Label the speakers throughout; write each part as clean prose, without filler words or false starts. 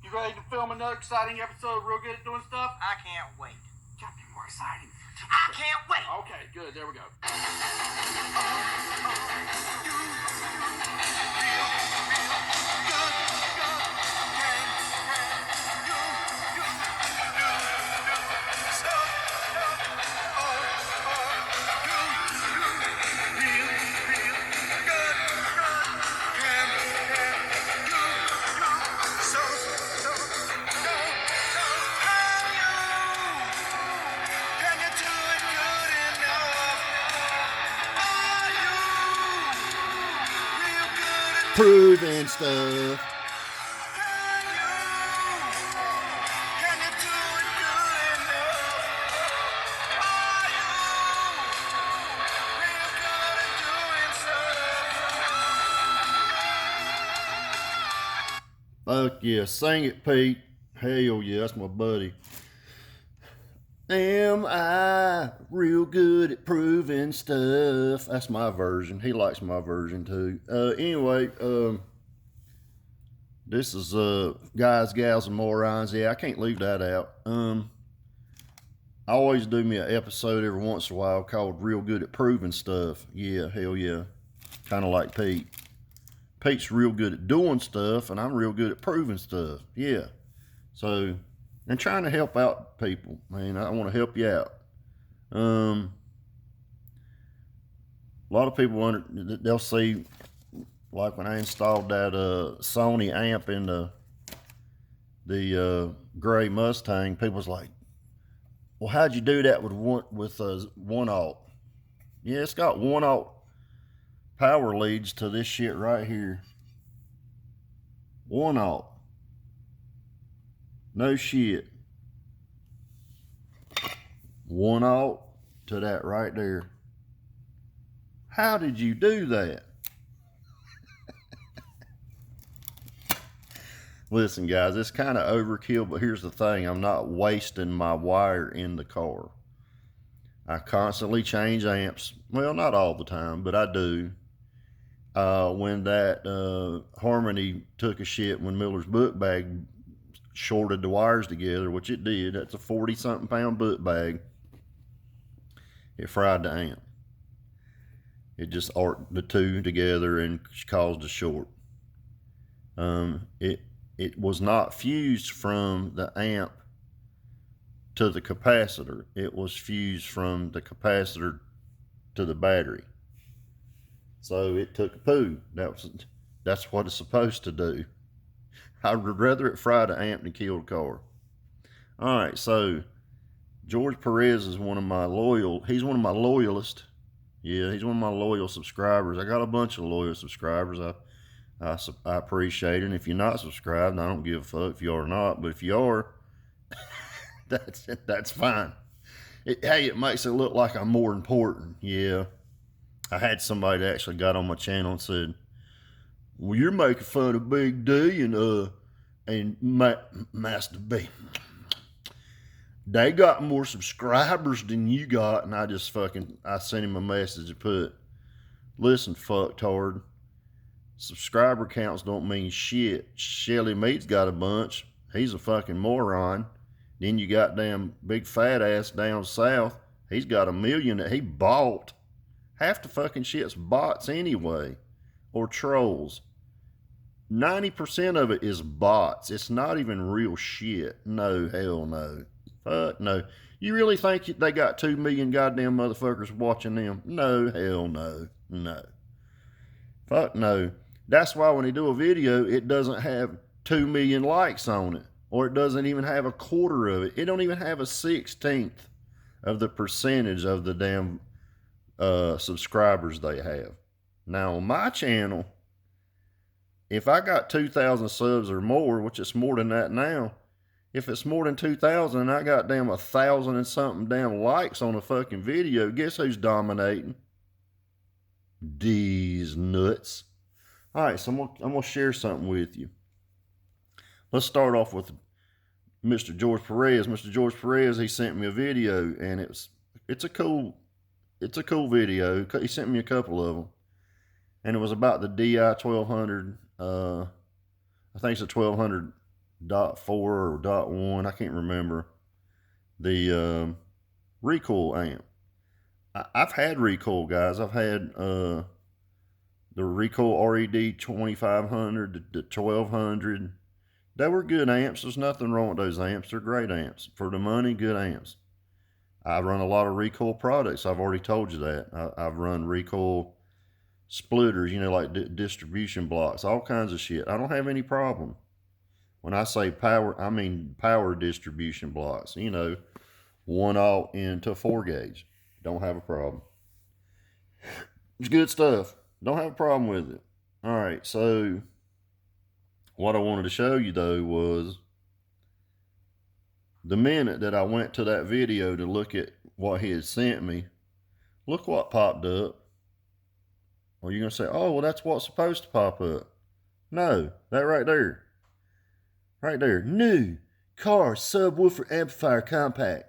Speaker 1: You ready to film another exciting episode of Real Good at Doing Stuff?
Speaker 2: I can't wait.
Speaker 1: Gotta be more exciting.
Speaker 2: I can't wait.
Speaker 1: Okay, good. There we go.
Speaker 3: Proving stuff. Fuck yeah, sing it, Pete. Hell yeah, that's my buddy. Am I real good at proving stuff? That's my version. He likes my version too. Anyway, this is guys, gals, and morons. Yeah, I can't leave that out. I always do me an episode every once in a while called Real Good at Proving Stuff. Yeah, hell yeah. Kind of like Pete. Pete's real good at doing stuff, and I'm real good at proving stuff. Yeah. So, and trying to help out people. Man, I want to help you out. A lot of people, they'll see, like when I installed that Sony amp in the gray Mustang, people's like, well, how'd you do that with one alt? Yeah, it's got one alt power leads to this shit right here. One alt. No shit. One alt to that right there. How did you do that? Listen, guys, it's kind of overkill, but here's the thing. I'm not wasting my wire in the car. I constantly change amps. Well, not all the time, but I do. When that Harmony took a shit when Miller's book bag shorted the wires together, which it did. That's a 40-something pound book bag. It fried the amp. It just arced the two together and caused a short. It was not fused from the amp to the capacitor. It was fused from the capacitor to the battery. So it took a poo. That's what it's supposed to do. I would rather it fry the amp than kill the car. All right, so George Perez is he's one of my loyalists. Yeah, he's one of my loyal subscribers. I got a bunch of loyal subscribers. I appreciate it. And if you're not subscribed, I don't give a fuck if you are or not. But if you are, that's fine. Hey, it makes it look like I'm more important. Yeah. I had somebody that actually got on my channel and said, well, you're making fun of Big D and Master B. They got more subscribers than you got. And I sent him a message and put, listen, fucktard, subscriber counts don't mean shit. Shelly Mead's got a bunch. He's a fucking moron. Then you got damn big fat ass down south. He's got 1 million that he bought. Half the fucking shit's bots anyway, or trolls. 90% of it is bots. It's not even real shit. No, hell no. Fuck no. You really think they got 2 million goddamn motherfuckers watching them? No, hell no. No. Fuck no. That's why when they do a video, it doesn't have 2 million likes on it, or it doesn't even have a quarter of it. It don't even have a 16th of the percentage of the damn subscribers they have. Now on my channel, if I got 2,000 subs or more, which it's more than that now, if it's more than 2,000 and I got damn 1,000 and something damn likes on a fucking video, guess who's dominating? Deasnutz. All right, so I'm gonna share something with you. Let's start off with Mr. George Perez. Mr. George Perez, he sent me a video, and it's a cool video. He sent me a couple of them, and it was about the DI 1200. I think it's a 1200 .4 or .1, I can't remember, the recoil amp. I've had recoil, guys. I've had the recoil RED 2500, the 1200. They were good amps. There's nothing wrong with those amps. They're great amps. For the money, good amps. I run a lot of recoil products. I've already told you that. I've run recoil splitters, you know, like distribution blocks, all kinds of shit. I don't have any problem. When I say power, I mean power distribution blocks, you know, 1/0 into 4 gauge. Don't have a problem. It's good stuff. Don't have a problem with it. All right, so what I wanted to show you though was the minute that I went to that video to look at what he had sent me, look what popped up. Well, you're going to say, oh, well, that's what's supposed to pop up. No, that right there. Right there. New car subwoofer amplifier compact.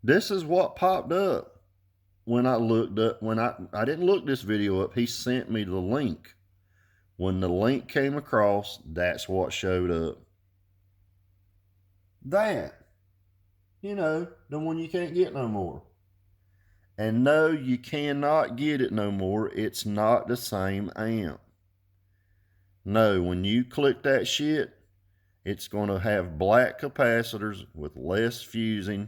Speaker 3: This is what popped up when I looked up. When I didn't look this video up. He sent me the link. When the link came across, that's what showed up. That. You know, the one you can't get no more. And no, you cannot get it no more. It's not the same amp. No, when you click that shit, it's going to have black capacitors with less fusing,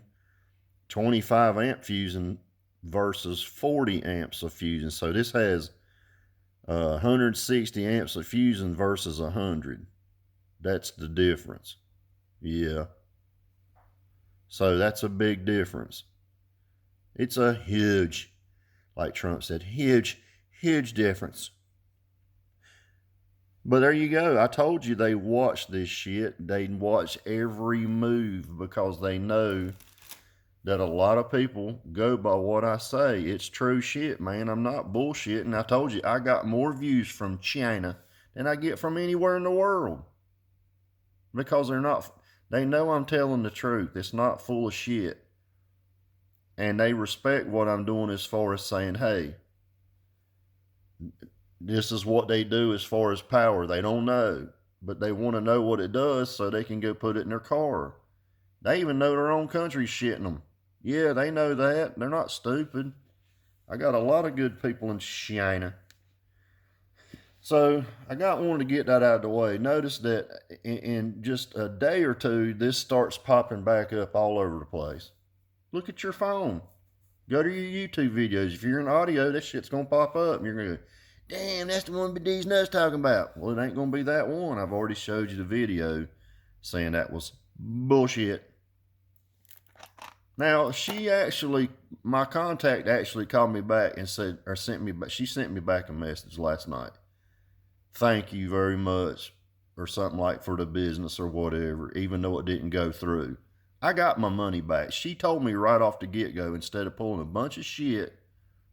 Speaker 3: 25 amp fusing versus 40 amps of fusing. So this has 160 amps of fusing versus 100. That's the difference. Yeah. So that's a big difference. It's a huge, like Trump said, huge difference. But there you go. I told you they watch this shit. They watch every move because they know that a lot of people go by what I say. It's true shit, man. I'm not bullshitting. I told you I got more views from China than I get from anywhere in the world. Because they know I'm telling the truth. It's not full of shit. And they respect what I'm doing as far as saying, hey, this is what they do as far as power. They don't know, but they want to know what it does so they can go put it in their car. They even know their own country's shitting them. Yeah, they know that. They're not stupid. I got a lot of good people in China. So I wanted to get that out of the way. Notice that in just a day or two, this starts popping back up all over the place. Look at your phone. Go to your YouTube videos. If you're in audio, this shit's going to pop up. And you're going to go, damn, that's the one Deasnutz talking about. Well, it ain't going to be that one. I've already showed you the video saying that was bullshit. Now, my contact actually called me back and said, or sent me back, she sent me back a message last night. Thank you very much, or something like for the business or whatever, even though it didn't go through. I got my money back. She told me right off the get-go, instead of pulling a bunch of shit,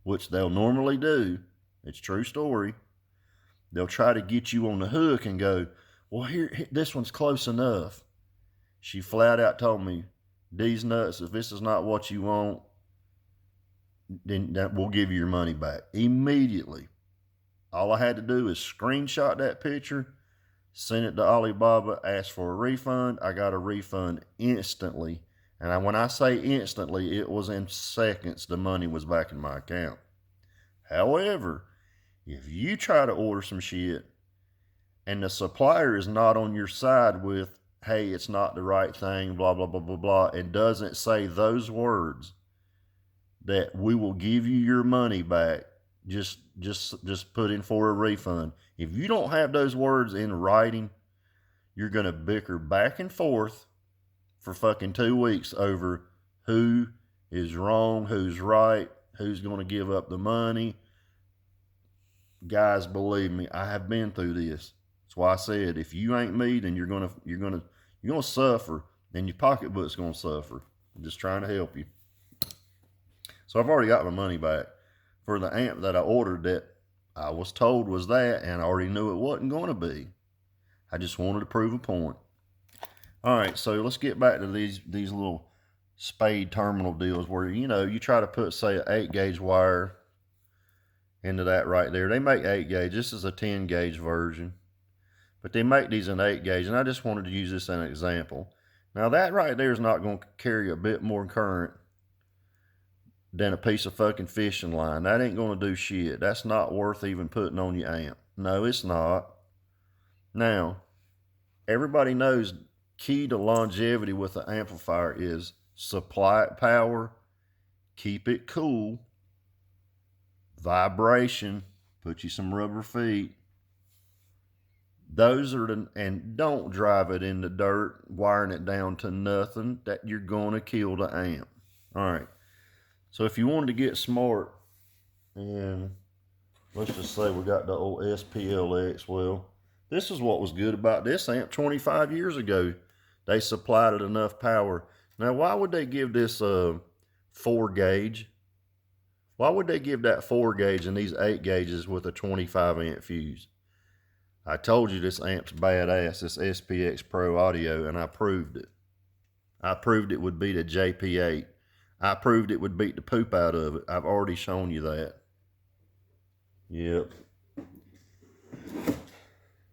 Speaker 3: which they'll normally do, it's a true story, they'll try to get you on the hook and go, well, here, this one's close enough. She flat out told me, Deasnutz, if this is not what you want, then we'll give you your money back immediately. All I had to do is screenshot that picture, send it to Alibaba, ask for a refund. I got a refund instantly. And when I say instantly, it was in seconds the money was back in my account. However, if you try to order some shit and the supplier is not on your side with, hey, it's not the right thing, blah, blah, blah, blah, blah, and doesn't say those words, that we will give you your money back, just put in for a refund. If you don't have those words in writing, you're going to bicker back and forth for fucking 2 weeks over who is wrong, who's right, who's going to give up the money. Guys, believe me, I have been through this. That's why I said, if you ain't me, then you're gonna suffer, and your pocketbook's gonna suffer. I'm just trying to help you. So I've already got my money back for the amp that I ordered that I was told was that, and I already knew it wasn't going to be. I just wanted to prove a point. All right, so let's get back to these little spade terminal deals where, you know, you try to put, say, an 8-gauge wire into that right there. They make 8 gauge. This is a 10-gauge version. but they make these in 8 gauge, and I just wanted to use this as an example. Now that right there is not going to carry a bit more current than a piece of fucking fishing line. That ain't going to do shit. That's not worth even putting on your amp. No, it's not. Now, everybody knows key to longevity with an amplifier is supply it power, keep it cool, vibration, put you some rubber feet. Those are and don't drive it in the dirt, wiring it down to nothing. That you're going to kill the amp. All right. So if you wanted to get smart, and let's just say we got the old SPLX, well, this is what was good about this amp 25 years ago. They supplied it enough power. Now, why would they give this 4 gauge? Why would they give that 4 gauge and these 8 gauges with a 25 amp fuse? I told you this amp's badass, this SPX Pro Audio, and I proved it. I proved it would beat a JP8. I proved it would beat the poop out of it. I've already shown you that. Yep.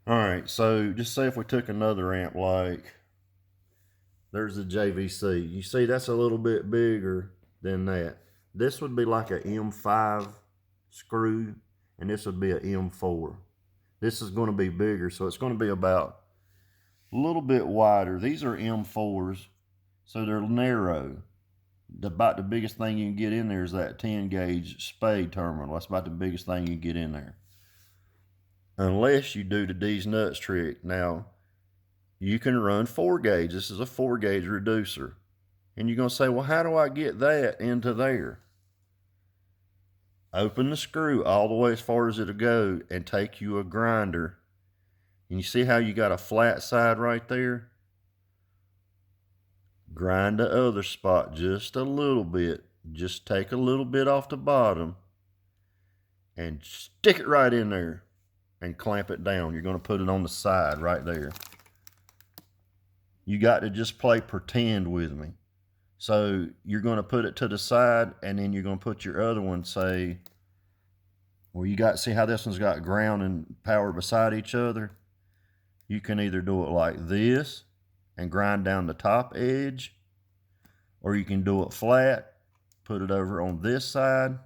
Speaker 3: Alright, so just say if we took another amp like, there's the JVC. You see that's a little bit bigger than that. This would be like a M5 screw, and this would be a M4. This is going to be bigger, so it's going to be about a little bit wider. These are M4s, so they're narrow. About the biggest thing you can get in there is that 10 gauge spade terminal. That's about the biggest thing you can get in there. Unless you do the Deasnutz trick. Now, you can run 4 gauge. This is a 4 gauge reducer. And you're going to say, well, how do I get that into there? Open the screw all the way as far as it'll go and take you a grinder. And you see how you got a flat side right there? Grind the other spot just a little bit. Just take a little bit off the bottom and stick it right in there and clamp it down. You're going to put it on the side right there. You got to just play pretend with me. So you're going to put it to the side, and then you're going to put your other one, say, well, you got, see how this one's got ground and power beside each other? You can either do it like this and grind down the top edge, or you can do it flat, put it over on this side,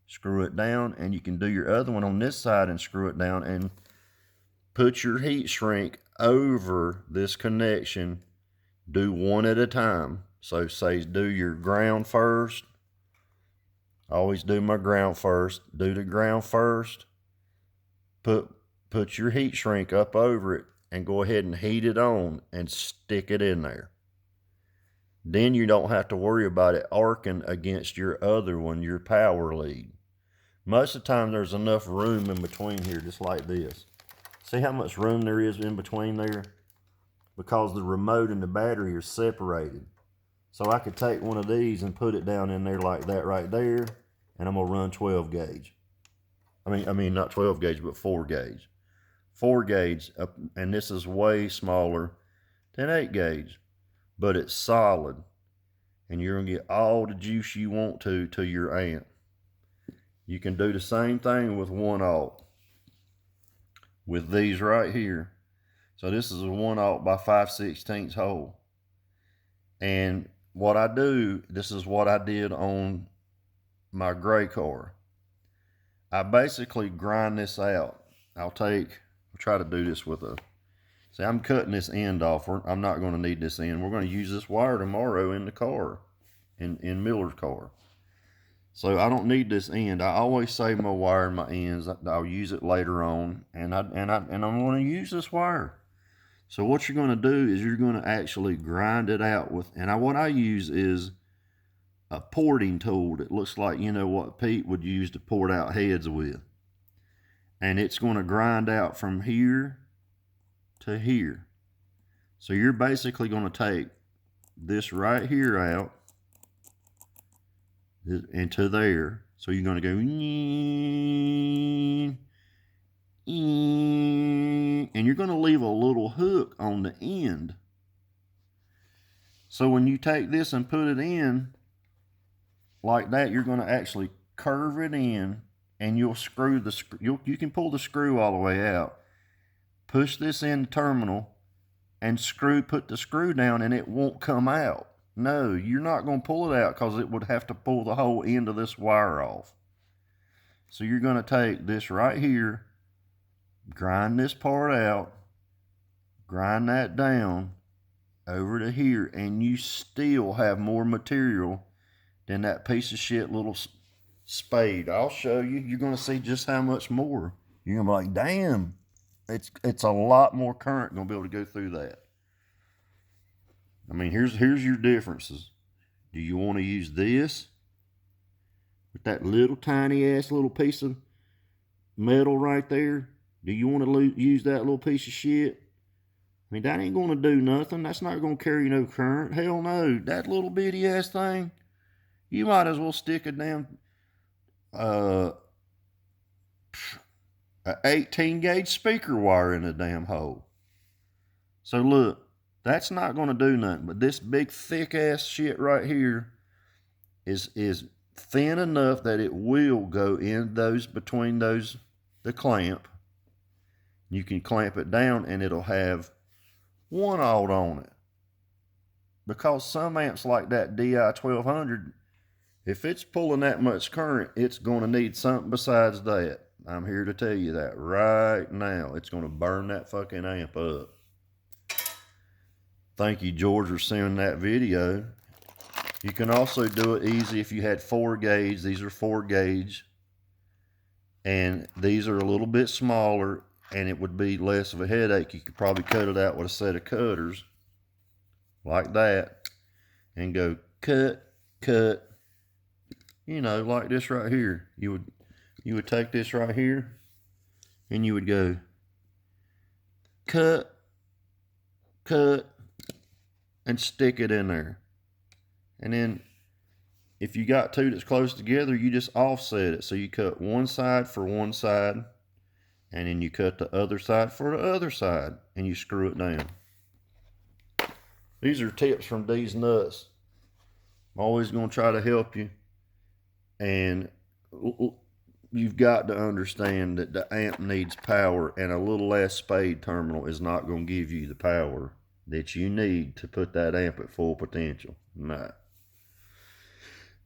Speaker 3: screw it down, and you can do your other one on this side and screw it down and put your heat shrink over this connection. Do one at a time. So say do your ground first. I always do my ground first. Do the ground first. Put your heat shrink up over it and go ahead and heat it on and stick it in there. Then you don't have to worry about it arcing against your other one, your power lead. Most of the time there's enough room in between here, just like this. See how much room there is in between there? Because the remote and the battery are separated. So I could take one of these and put it down in there like that right there, and I'm gonna run 12 gauge. I mean not 12 gauge, but 4 gauge. 4 gauge, and this is way smaller than 8 gauge, but it's solid, and you're gonna get all the juice you want to your amp. You can do the same thing with 1/0 with these right here. So this is a 1/0 by 5/16 hole, and what I do, this is what I did on my gray car. I basically grind this out. I'll try to do this with a, see, I'm cutting this end off. I'm not going to need this end. We're going to use this wire tomorrow in the car, in Miller's car. So I don't need this end. I always save my wire and my ends. I'll use it later on, and I'm going to use this wire. So what you're going to do is you're going to actually grind it out with, and what I use is a porting tool that looks like, you know, what Pete would use to port out heads with. And it's going to grind out from here to here. So you're basically going to take this right here out into there. So you're going to go, and you're going to leave a little hook on the end. So when you take this and put it in like that, you're going to actually curve it in, and you'll screw the screw. You can pull the screw all the way out. push this in the terminal and put the screw down, and it won't come out. No, you're not going to pull it out because it would have to pull the whole end of this wire off. So you're going to take this right here, grind this part out, grind that down over to here, and you still have more material than that piece of shit little spade. I'll show you. You're going to see just how much more. You're going to be like, damn, it's a lot more current going to be able to go through that. I mean, here's your differences. Do you want to use this with that little tiny ass little piece of metal right there? Do you want to use that little piece of shit? I mean, that ain't going to do nothing. That's not going to carry no current. Hell no. That little bitty ass thing, you might as well stick a damn a 18 gauge speaker wire in the damn hole. So look, that's not going to do nothing. But this big thick ass shit right here is thin enough that it will go in between the clamp. You can clamp it down and it'll have 1/0 on it. Because some amps like that DI 1200, if it's pulling that much current, it's going to need something besides that. I'm here to tell you that right now. It's going to burn that fucking amp up. Thank you, George, for sending that video. You can also do it easy if you had 4 gauge. These are 4 gauge. And these are a little bit smaller, and it would be less of a headache. You could probably cut it out with a set of cutters like that and go cut, cut, you know, like this right here. You would take this right here and you would go cut, cut, and stick it in there. And then if you got two that's close together, you just offset it. So you cut one side for one side, and then you cut the other side for the other side, and you screw it down. These are tips from Deasnutz. I'm always going to try to help you. And you've got to understand that the amp needs power, and a little less spade terminal is not going to give you the power that you need to put that amp at full potential. No.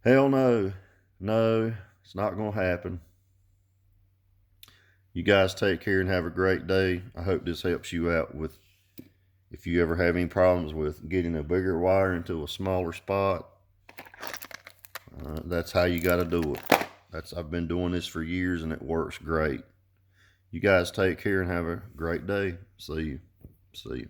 Speaker 3: Hell no. No, it's not going to happen. You guys take care and have a great day. I hope this helps you out with, if you ever have any problems with getting a bigger wire into a smaller spot. That's how you got to do it. I've been doing this for years and it works great. You guys take care and have a great day. See you. See you.